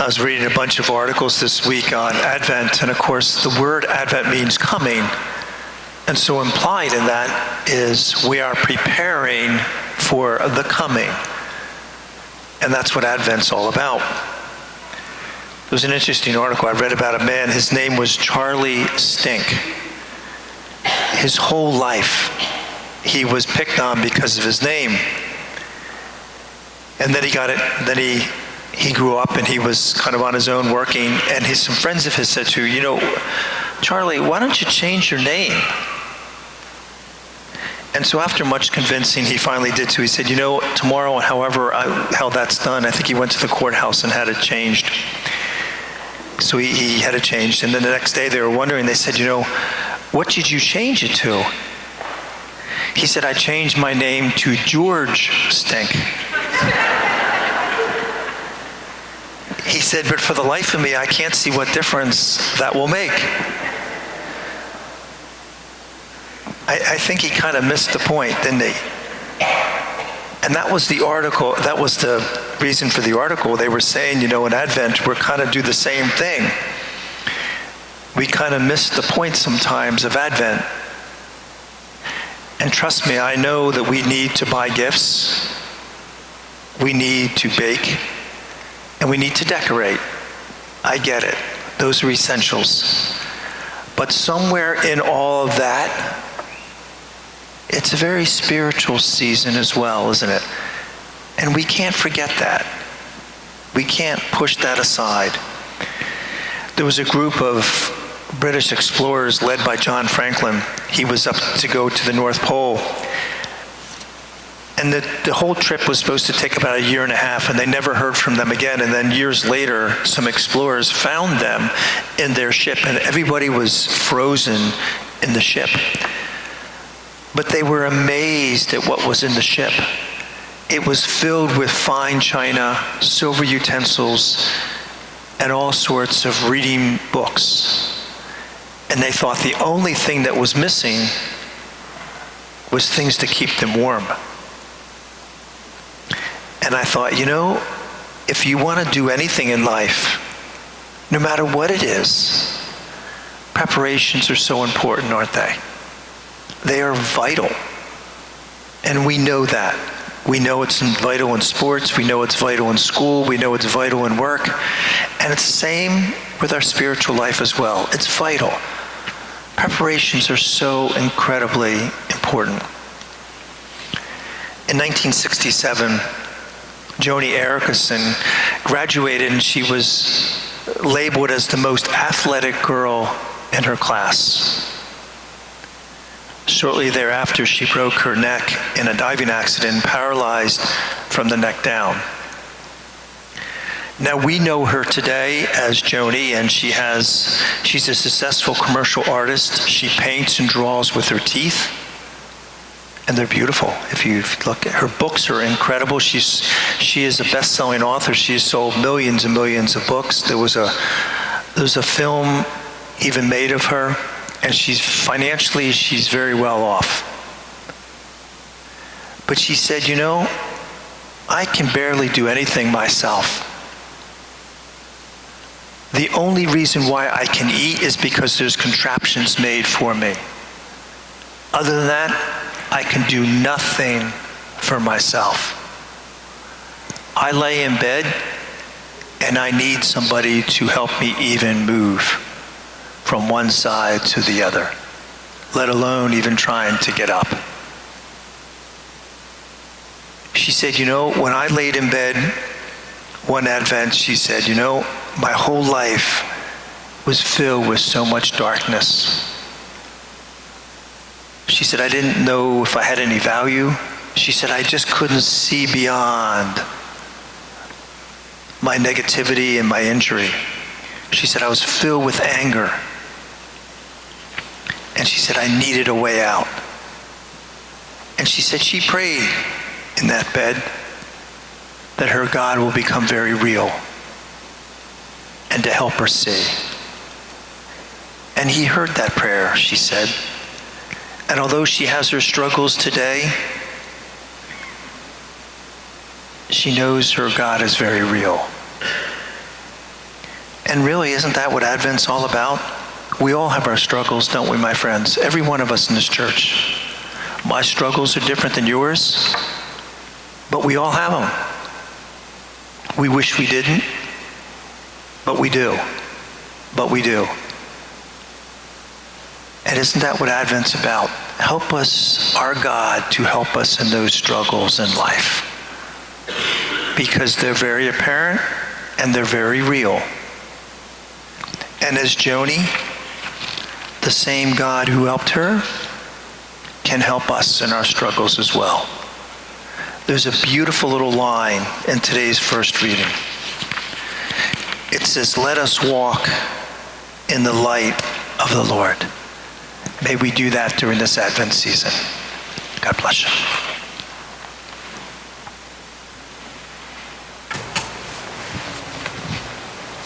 I was reading a bunch of articles this week on Advent, and of course the word Advent means coming. And so implied in that is we are preparing for the coming. And that's what Advent's all about. There was an interesting article I read about a man. His name was Charlie Stink. His whole life, he was picked on because of his name. And then he grew up and he was kind of on his own working, and some friends of his said to him, Charlie, why don't you change your name? And so after much convincing, he finally did so. He said, tomorrow, however how that's done, I think he went to the courthouse and had it changed. So he had it changed. And then the next day they were wondering, they said, what did you change it to? He said, I changed my name to George Stink. He said, but for the life of me, I can't see what difference that will make. I think he kind of missed the point, didn't he? And that was the article, that was the reason for the article. They were saying, in Advent, we're kind of do the same thing. We kind of miss the point sometimes of Advent. And trust me, I know that we need to buy gifts, we need to bake, and we need to decorate. I get it. Those are essentials. But somewhere in all of that, it's a very spiritual season as well, isn't it? And we can't forget that. We can't push that aside. There was a group of British explorers led by John Franklin. He was up to go to the North Pole. And the whole trip was supposed to take about 1.5 years, and they never heard from them again. And then years later, some explorers found them in their ship, and everybody was frozen in the ship. But they were amazed at what was in the ship. It was filled with fine china, silver utensils, and all sorts of reading books. And they thought the only thing that was missing was things to keep them warm. And I thought, if you want to do anything in life, no matter what it is, preparations are so important, aren't they? They are vital. And we know that. We know it's vital in sports, we know it's vital in school, we know it's vital in work. And it's the same with our spiritual life as well. It's vital. Preparations are so incredibly important. In 1967, Joni Eareckson graduated, and she was labeled as the most athletic girl in her class. Shortly thereafter, she broke her neck in a diving accident, paralyzed from the neck down. Now, we know her today as Joni, and she's a successful commercial artist. She paints and draws with her teeth, and they're beautiful. If you look at her books, are incredible. She is a best-selling author. She has sold millions and millions of books. There's a film even made of her, and she's very well off. But she said, I can barely do anything myself. The only reason why I can eat is because there's contraptions made for me. Other than that, I can do nothing for myself. I lay in bed and I need somebody to help me even move from one side to the other, let alone even trying to get up. She said, when I laid in bed one Advent, she said, my whole life was filled with so much darkness. She said, I didn't know if I had any value. She said, I just couldn't see beyond my negativity and my injury. She said, I was filled with anger. And she said, I needed a way out. And she said she prayed in that bed that her God will become very real and to help her see. And he heard that prayer, she said. And although she has her struggles today, she knows her God is very real. And really, isn't that what Advent's all about? We all have our struggles, don't we, my friends? Every one of us in this church. My struggles are different than yours, but we all have them. We wish we didn't, but we do. But we do. And isn't that what Advent's about? Help us, our God, to help us in those struggles in life. Because they're very apparent and they're very real. And as Joni, the same God who helped her can help us in our struggles as well. There's a beautiful little line in today's first reading. It says, "Let us walk in the light of the Lord." May we do that during this Advent season. God bless you.